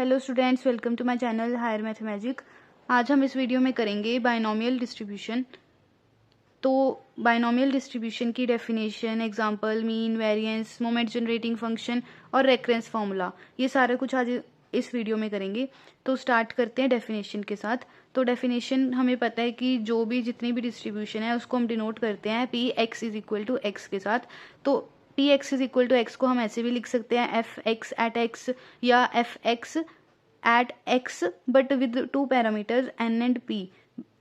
Hello students, welcome to my channel higher mathemagic. आज हम इस वीडियो में करेंगे बाइनोमियल डिस्ट्रीब्यूशन। तो बाइनोमियल डिस्ट्रीब्यूशन की definition, example, mean, variance, moment generating function और रेकरेंस फार्मूला, ये सारा कुछ आज इस वीडियो में करेंगे। तो स्टार्ट करते हैं डेफिनेशन के साथ। तो डेफिनेशन हमें पता है कि जो भी जितनी भी डिस्ट्रीब्यूशन है उसको हम डिनोट करते हैं p x is equal to x के साथ। तो p x is equal to x को हम ऐसे भी लिख सकते हैं एफ एक्स एट एक्स या f x at x but with two parameters N and p.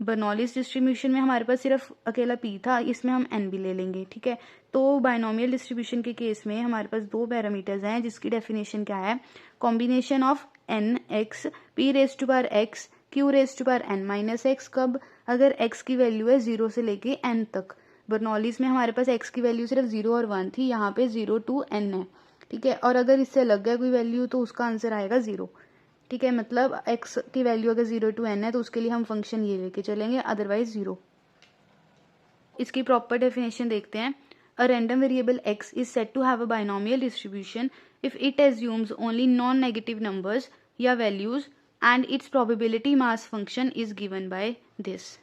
Bernoulli's distribution में हमारे पास सिर्फ अकेला पी था, इसमें हम एन भी ले लेंगे, ठीक है। तो बाइनोमियल डिस्ट्रीब्यूशन के केस में हमारे पास दो पैरामीटर्स हैं जिसकी डेफिनेशन क्या है, combination of N x P raise to power x Q raise to power N minus x. कब? अगर एक्स की वैल्यू है 0 से लेके एन तक। बर्नौलीज में हमारे पास एक्स की वैल्यू सिर्फ 0 और 1 थी, यहाँ पे 0 to n है, ठीक है। और अगर इससे अलग गया कोई वैल्यू तो उसका आंसर आएगा 0, ठीक है। मतलब x की वैल्यू अगर 0 to n है तो उसके लिए हम फंक्शन ये लेके चलेंगे, अदरवाइज 0। इसकी प्रॉपर डेफिनेशन देखते हैं। A random variable x is said to have a binomial distribution if it assumes only non negative numbers या values and its probability mass function is given by this.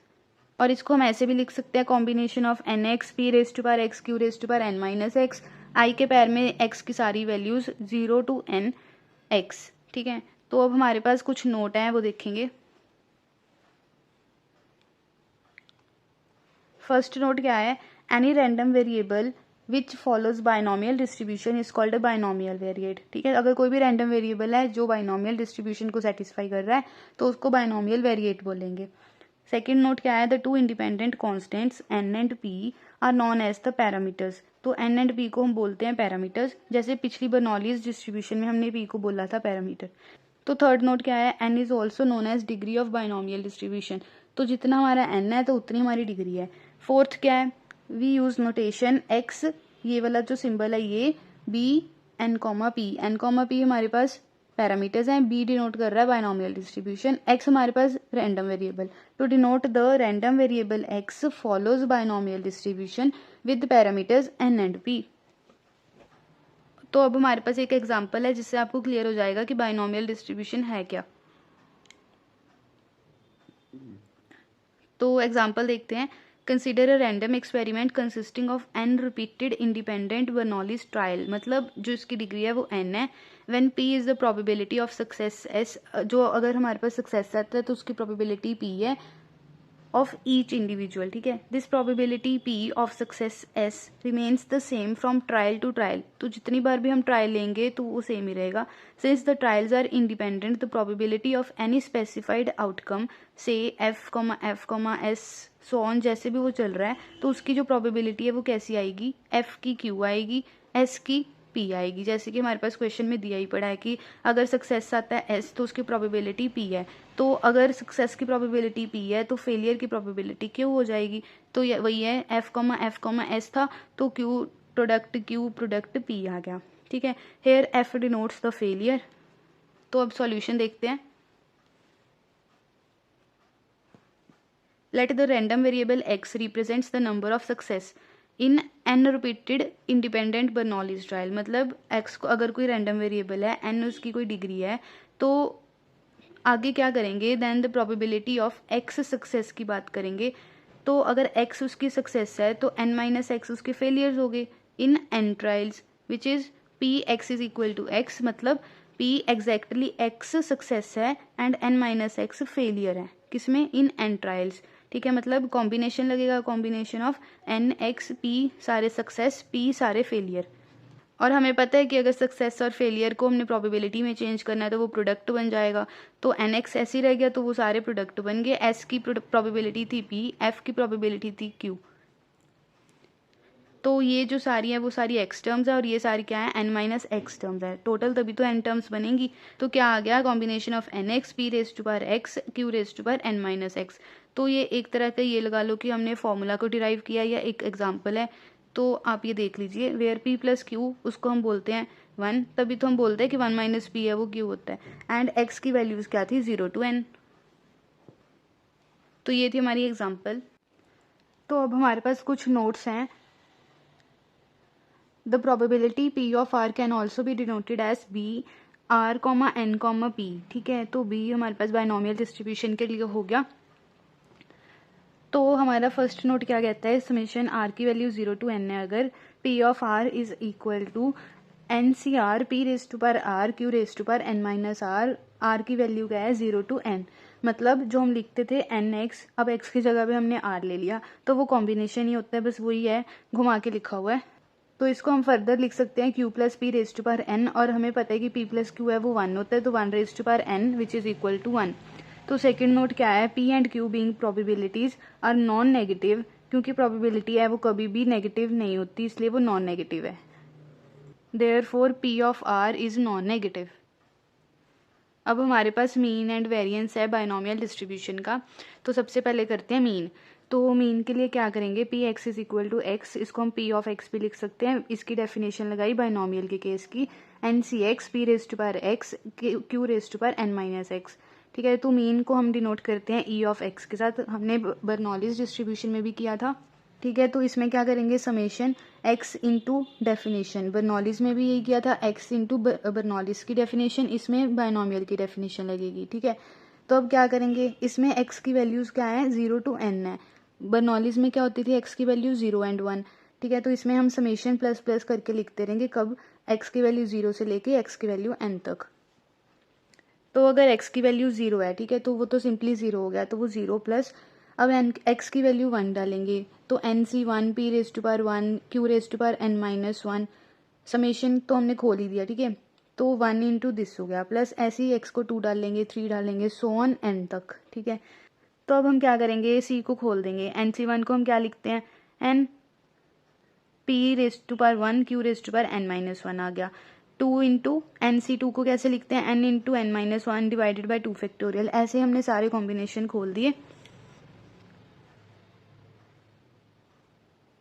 और इसको हम ऐसे भी लिख सकते हैं, combination of N x P raise to power x Q raise to power N minus X. आई के पैर में एक्स की सारी वैल्यूज 0 to n एक्स, ठीक है। तो अब हमारे पास कुछ नोट हैं, वो देखेंगे। फर्स्ट नोट क्या है, any random variable which follows binomial distribution is called a binomial variate, ठीक है। अगर कोई भी रैंडम वेरिएबल है जो बाइनोमियल डिस्ट्रीब्यूशन को सेटिस्फाई कर रहा है तो उसको बाइनोमियल वेरिएट बोलेंगे। सेकेंड नोट क्या है, the two independent constants n and p are known as the parameters. तो एन एंड पी को हम बोलते हैं पैरामीटर्स, जैसे पिछली बर्नौलीज डिस्ट्रीब्यूशन में हमने पी को बोला था पैरामीटर। तो थर्ड नोट क्या है, n is also known as degree of binomial distribution. तो जितना हमारा एन है तो उतनी हमारी डिग्री है। फोर्थ क्या है, वी यूज नोटेशन एक्स, ये वाला जो सिंबल है ये बी एन कॉमा पी हमारे पास पैरामीटर्स हैं, बी डिनोट कर रहा है बाइनोमियल डिस्ट्रीब्यूशन, एक्स हमारे पास random variable. To denote the random variable X follows binomial distribution with parameters N and P. तो अब हमारे पास एक एग्जांपल है जिससे आपको क्लियर हो जाएगा कि बाइनोमियल डिस्ट्रीब्यूशन है क्या। तो एग्जांपल देखते हैं। Consider a random experiment consisting of n repeated independent Bernoulli's trial. मतलब जो इसकी डिग्री है वो n है। When p is the probability of success s, जो अगर हमारे पास सक्सेस आता है तो उसकी प्रोबेबिलिटी p है of each individual, ठीक है। This probability p of success s remains the same from trial to trial. तो जितनी बार भी हम ट्रायल लेंगे तो वो सेम ही रहेगा। Since the trials are independent the probability of any specified outcome say f, s so on, जैसे भी वो चल रहा है तो उसकी जो प्रोबेबिलिटी है वो कैसी आएगी, f की q आएगी, s की p आएगी। जैसे कि हमारे पास क्वेश्चन में दिया ही पड़ा है कि अगर सक्सेस आता है s तो उसकी प्रोबेबिलिटी p है। तो अगर सक्सेस की प्रोबेबिलिटी p है तो फेलियर की प्रोबेबिलिटी q हो जाएगी। तो वही है f, s था तो q प्रोडक्ट p आ गया, ठीक है। Here f denotes the failure. तो अब सॉल्यूशन देखते हैं। Let the random variable x represents the number of success in n repeated independent Bernoulli's trial। मतलब x को अगर कोई रैंडम वेरिएबल है, n उसकी कोई डिग्री है, तो आगे क्या करेंगे, then the probability of x success की बात करेंगे। तो अगर x उसकी सक्सेस है तो n माइनस एक्स उसके फेलियर्स हो गए in n trials, which is p x is equal to x। मतलब p एग्जैक्टली x सक्सेस है and n minus x failure है, किसमें, इन n ट्रायल्स, ठीक है। मतलब कॉम्बिनेशन लगेगा, combination of N x p सारे सक्सेस पी सारे फेलियर। और हमें पता है कि अगर सक्सेस और फेलियर को हमने प्रोबेबिलिटी में चेंज करना है तो वो प्रोडक्ट बन जाएगा। तो एन एक्स ऐसे ही रह गया तो वो सारे प्रोडक्ट बन गए। एस की प्रोबेबिलिटी थी पी, एफ की प्रोबेबिलिटी थी क्यू। तो ये जो सारी है वो सारी एक्स टर्म्स है और ये सारी क्या है, एन माइनस एक्स टर्म्स है टोटल, तभी तो एन टर्म्स बनेंगी। तो क्या आ गया, combination of N x P raise to power x Q raise to power N minus x. तो ये एक तरह का ये लगा लो कि हमने फॉर्मूला को डिराइव किया या एक एग्जाम्पल है। तो आप ये देख लीजिए, वेयर पी प्लस क्यू उसको हम बोलते हैं 1, तभी तो हम बोलते हैं कि 1 माइनस पी है वो क्यू होता है। एंड एक्स की वैल्यूज क्या थी, 0 to n। तो ये थी हमारी एग्जाम्पल। तो अब हमारे पास कुछ नोट्स हैं। The probability P of R can also be denoted as B r comma n comma p, ठीक है। तो बी हमारे पास बाइनोमियल डिस्ट्रीब्यूशन के लिए हो गया। तो हमारा फर्स्ट नोट क्या कहता है, समेशन आर की वैल्यू 0 to n है अगर p of r is equal to n C R p raise to power r q raise to power n minus r की वैल्यू क्या है 0 to n, मतलब जो हम लिखते थे एन एक्स, अब एक्स की जगह पे हमने आर ले लिया, तो वो कॉम्बिनेशन ही होता है, बस वही है, घुमा के लिखा हुआ है। तो इसको हम फर्दर लिख सकते हैं q plus p raise to power n, और हमें पता है कि पी प्लस क्यू है वो 1 होता है, तो 1 raise to power n which is equal to 1। तो सेकंड नोट क्या है, p and q being probabilities are non negative, क्योंकि प्रोबेबिलिटी है वो कभी भी नेगेटिव नहीं होती, इसलिए वो नॉन नेगेटिव है। Therefore p of r is non negative. अब हमारे पास मीन एंड वेरिएंस है बाइनोमियल डिस्ट्रीब्यूशन का। तो सबसे पहले करते हैं मीन। तो मीन के लिए क्या करेंगे, p x is equal to x, इसको हम पी ऑफ एक्स भी लिख सकते हैं, इसकी डेफिनेशन लगाई बाइनोमियल के केस की, n C x p raise to power x q raise to power n minus x, ठीक है। तो मीन को हम डिनोट करते हैं ई ऑफ एक्स के साथ, हमने बर्नौलीज डिस्ट्रीब्यूशन में भी किया था, ठीक है। तो इसमें क्या करेंगे, summation x into definition, Bernoulli's में भी यही किया था, एक्स इंटू बर्नौलीज की डेफिनेशन, इसमें बाइनोमियल की डेफिनेशन लगेगी, ठीक है। तो अब क्या करेंगे, इसमें एक्स की वैल्यूज क्या है 0 to n है, बर्नौलीज में क्या होती थी एक्स की वैल्यू 0 and 1, ठीक है। तो इसमें हम समेशन प्लस प्लस करके लिखते रहेंगे, कब, एक्स की वैल्यू 0 से लेके एक्स की वैल्यू n तक। तो अगर x की वैल्यू 0 है, ठीक है, तो वो तो सिंपली 0 हो गया, तो वो 0 प्लस, अब x की वैल्यू 1 डालेंगे, तो n c 1 p raise to power 1 q raise to power n minus 1, summation तो हमने खोल ही दिया, ठीक है। तो 1 इंटू दिस हो गया, प्लस ऐसे ही x को 2 डालेंगे, 3 डालेंगे, सो ऑन n तक, ठीक है। तो अब हम क्या करेंगे, c को खोल देंगे, एन सी 1 को हम क्या लिखते हैं, n P raise to power 1 q raise to power n minus 1 आ गया, 2 इंटू एन सी 2 को कैसे लिखते हैं, n into n minus 1 divided by 2 factorial, ऐसे हमने सारे कॉम्बिनेशन खोल दिए।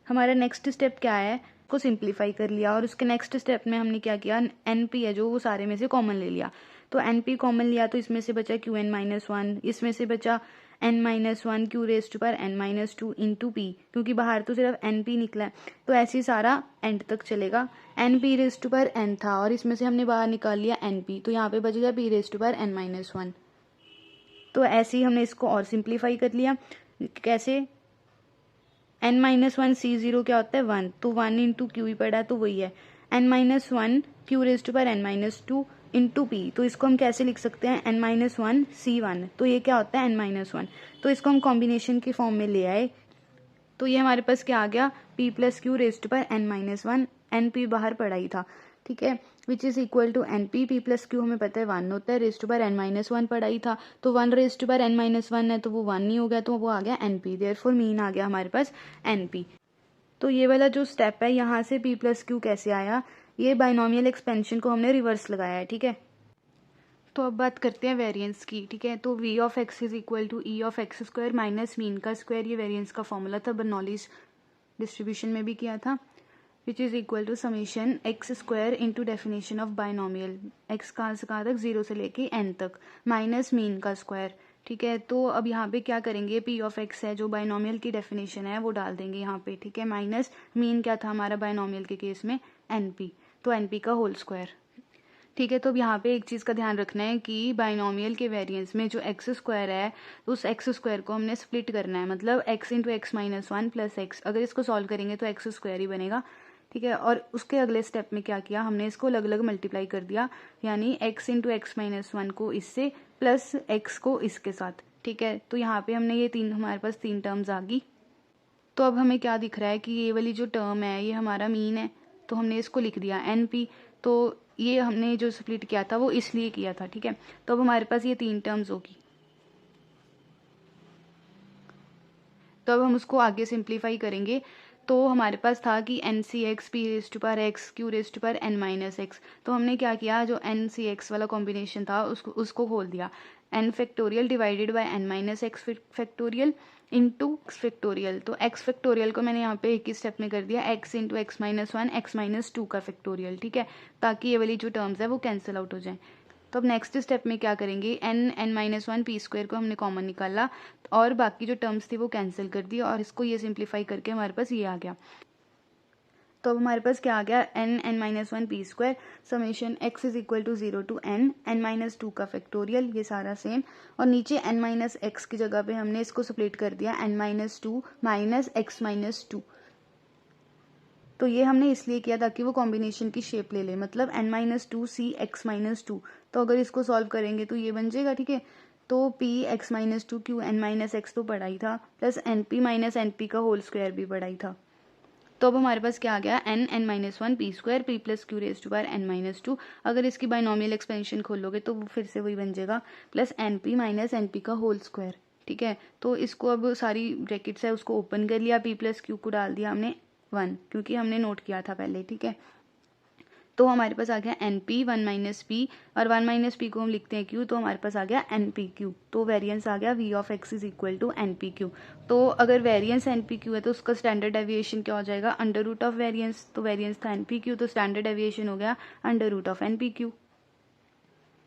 हमारा नेक्स्ट स्टेप क्या है, को सिंप्लीफाई कर लिया, और उसके नेक्स्ट स्टेप में हमने क्या किया, एन पी है जो वो सारे में से कॉमन ले लिया, तो एन पी कॉमन लिया, तो इसमें से बचा क्यू एन माइनस 1, इसमें से बचा n minus 1 q raise to power n minus 2 into p, क्योंकि बाहर तो सिर्फ एन पी निकला है, तो ऐसे ही सारा एंड तक चलेगा। N P raise to power N था, और इसमें से हमने बाहर निकाल लिया एन पी, तो यहाँ पे बच गया P raise to power n minus 1। तो ऐसे ही हमने इसको और सिंप्लीफाई कर लिया, कैसे, एन माइनस 1 सी 0 क्या होता है 1, तो 1 इंटू क्यू ही पड़ा, तो वही है n minus 1 q raise to power n minus 2 into p, तो इसको हम कैसे लिख सकते हैं, एन माइनस 1 सी 1, तो ये क्या होता है एन माइनस 1, तो इसको हम कॉम्बिनेशन की फॉर्म में ले आए, तो ये हमारे पास क्या आ गया, p plus q raise to power n minus 1, n p बाहर पड़ा ही था, ठीक है, which is equal to n p, p plus q हमें पता है 1 होता है, raise to power n minus 1 पड़ा ही था, तो 1 raise to power n minus 1 है, तो वो 1 नहीं हो गया, तो वो आ गया एन पी, देयरफॉर मीन आ गया हमारे पास एन पी। तो ये वाला जो स्टेप है, यहाँ से पी प्लस क्यू कैसे आया, ये बाइनोमियल एक्सपेंशन को हमने रिवर्स लगाया है, ठीक है। तो अब बात करते हैं वेरिएंस की, ठीक है। तो v of x is equal to e of x square minus mean का स्क्वायर, ये वेरिएंस का फॉर्मूला था, बर्नौलीज डिस्ट्रीब्यूशन में भी किया था, which is equal to summation x square into definition of binomial, x कहाँ से कहाँ तक 0 से लेके n तक, माइनस मीन का स्क्वायर, ठीक है। तो अब यहाँ पे क्या करेंगे, पी ऑफ एक्स है जो बाइनोमियल की डेफिनेशन है वो डाल देंगे यहाँ पे, ठीक है, माइनस मीन क्या था हमारा बाइनोमियल के केस में एन पी, तो एन पी का होल स्क्वायर, ठीक है। तो अब यहाँ पे एक चीज़ का ध्यान रखना है कि बाइनोमियल के वेरिएंस में जो एक्स स्क्वायर है, उस एक्स स्क्वायर को हमने स्प्लिट करना है, मतलब x into x minus 1 plus x, अगर इसको सॉल्व करेंगे तो एक्स स्क्वायर ही बनेगा, ठीक है। और उसके अगले स्टेप में क्या किया, हमने इसको अलग अलग मल्टीप्लाई कर दिया, यानी एक्स इंटू एक्स माइनस 1 को इससे प्लस एक्स को इसके साथ, ठीक है। तो यहाँ पे हमने ये तीन, हमारे पास 3 टर्म्स आ गई। तो अब हमें क्या दिख रहा है कि ये वाली जो टर्म है ये हमारा मीन है, तो हमने इसको लिख दिया एन पी, तो ये हमने जो स्प्लिट किया था वो इसलिए किया था, ठीक है। तो अब हमारे पास ये 3 टर्म्स होगी, तो अब हम उसको आगे सिंप्लीफाई करेंगे। तो हमारे पास था कि n C x p raise to power x q raise to power n minus x, तो हमने क्या किया, जो एन सी एक्स वाला कॉम्बिनेशन था उसको खोल दिया, n factorial divided by n minus x factorial into x factorial, तो एक्स फैक्टोरियल को मैंने यहाँ पे एक ही स्टेप में कर दिया, x into x minus 1 x minus 2 का फैक्टोरियल, ठीक है, ताकि ये वाली जो टर्म्स है वो कैंसिल आउट हो जाए। तो अब नेक्स्ट स्टेप में क्या करेंगे, एन माइनस 1 पी स्क्वायर को हमने कॉमन निकाला, और बाकी जो टर्म्स थी वो कैंसिल कर दी, और इसको ये सिंप्लीफाई करके हमारे पास ये आ गया, तो अब हमारे पास क्या आ गया, n P square summation x is equal to 0 to n-2 का फैक्टोरियल, ये सारा सेम, और नीचे n-x की जगह पे हमने इसको स्प्लिट कर दिया n-2 माइनस x-2। तो ये हमने इसलिए किया ताकि वो कॉम्बिनेशन की शेप ले ले, मतलब n-2 c x-2। तो अगर इसको सॉल्व करेंगे तो ये बन जाएगा, ठीक है। तो p x-2 q n-x तो पढ़ा ही था, प्लस np माइनस np का होल स्क्वायर भी पढ़ा ही था। तो अब हमारे पास क्या आ गया, n-1 P square P plus Q raise to power n-2। अगर इसकी बाइनोमियल एक्सपेंशन खोलोगे तो वो फिर से वही बन जाएगा, प्लस np माइनस np का होल स्क्वायर, ठीक है। तो इसको अब सारी ब्रैकेट्स है उसको ओपन कर लिया, p प्लस क्यू को डाल दिया हमने 1, क्योंकि हमने नोट किया था पहले, ठीक है। तो हमारे पास आ गया np 1 माइनस पी, और 1 माइनस पी को हम लिखते हैं q, तो हमारे पास आ गया np q। तो वेरिएंस आ गया v of x is equal to np q। तो अगर वेरिएंस np q है तो उसका स्टैंडर्ड डेविएशन क्या हो जाएगा, अंडर रूट ऑफ वेरिएंस। तो वेरिएंस था np q, तो स्टैंडर्ड डेविएशन हो गया under root of np q।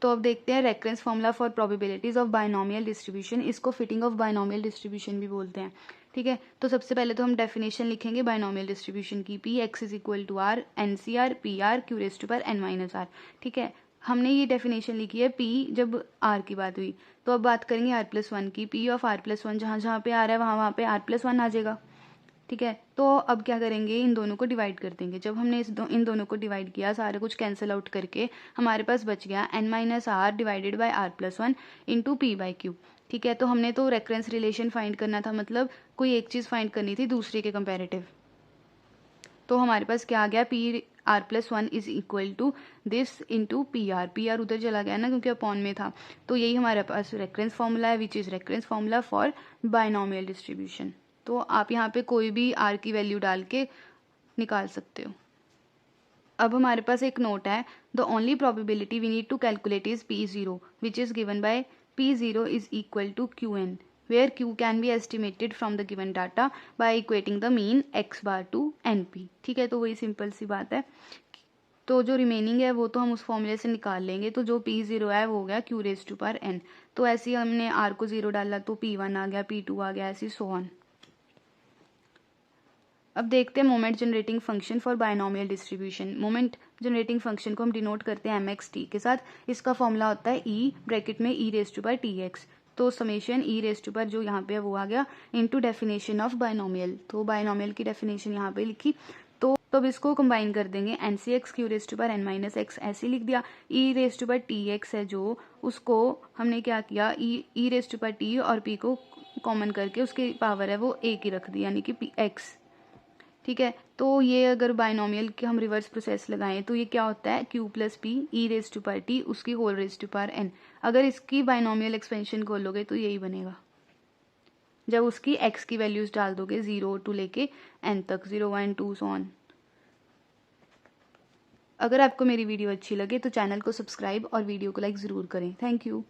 तो अब देखते हैं reference formula for probabilities of binomial distribution. इसको फिटिंग ऑफ बायनोमियल डिस्ट्रीब्यूशन भी बोलते हैं, ठीक है। तो सबसे पहले तो हम डेफिनेशन लिखेंगे बायनोमियल डिस्ट्रीब्यूशन की, P x is equal to R N C R P R Q raise to power N minus R, ठीक है। हमने ये डेफिनेशन लिखी है पी जब आर की बात हुई। तो अब बात करेंगे आर प्लस वन की, P of R plus one जहाँ जहाँ पे आ रहा है वहाँ वहाँ पे आर प्लस वन आ जाएगा, ठीक है। तो अब क्या करेंगे, इन दोनों को डिवाइड कर देंगे। जब हमने इन दोनों को डिवाइड किया, सारे कुछ कैंसिल आउट करके हमारे पास बच गया n minus R divided by R plus one into P by Q, ठीक है। तो हमने तो रेफरेंस रिलेशन फाइंड करना था, मतलब कोई एक चीज़ फाइंड करनी थी दूसरे के कंपेरेटिव। तो हमारे पास क्या आ गया, P R plus one is equal to this into P R उधर चला गया ना क्योंकि अपॉन में था। तो यही हमारे पास रेफरेंस फॉर्मूला है, which is reference formula for binomial distribution. तो आप यहाँ पे कोई भी आर की वैल्यू डाल के निकाल सकते हो। अब हमारे पास एक नोट है, the only probability we need to calculate is P0 which is given by P0 is equal to Qn, where Q can be estimated from the given data by equating the mean x bar to NP, ठीक है। तो वही simple सी बात है। तो जो remaining है वो तो हम उस फॉर्मूले से निकाल लेंगे। तो जो P0 है वो हो गया Q raise to power n। तो ऐसे ही हमने R को 0 डाला तो P1 आ गया, P2 आ गया, ऐसे सो ऑन। अब देखते हैं moment generating function for binomial distribution. Moment generating function को हम डिनोट करते हैं mxt के साथ। इसका फॉर्मूला होता है e ब्रैकेट में e raise to power tx। तो summation e raise to power जो यहाँ पे है वो आ गया इनटू डेफिनेशन ऑफ बायनोमियल। तो बायनोमियल की डेफिनेशन यहाँ पे लिखी। तो अब इसको कंबाइन कर देंगे, N C X Q raise to power N minus X ऐसे लिख दिया। E raise to power T X है जो, उसको हमने क्या किया, E raise to power T और पी को कॉमन करके उसकी पावर है वो ए की रख दी, यानी कि पी एक्स, ठीक है। तो ये अगर बायनोमियल के हम रिवर्स प्रोसेस लगाएं तो ये क्या होता है, Q plus P E raise to power T उसकी whole raise to power N. अगर इसकी बायनोमियल एक्सपेंशन खोलोगे तो यही बनेगा, जब उसकी एक्स की वैल्यूज डाल दोगे 0 टू लेके एन तक, 0 1 2 सो ऑन। अगर आपको मेरी वीडियो अच्छी लगे तो चैनल को सब्सक्राइब और वीडियो को लाइक ज़रूर करें। Thank you.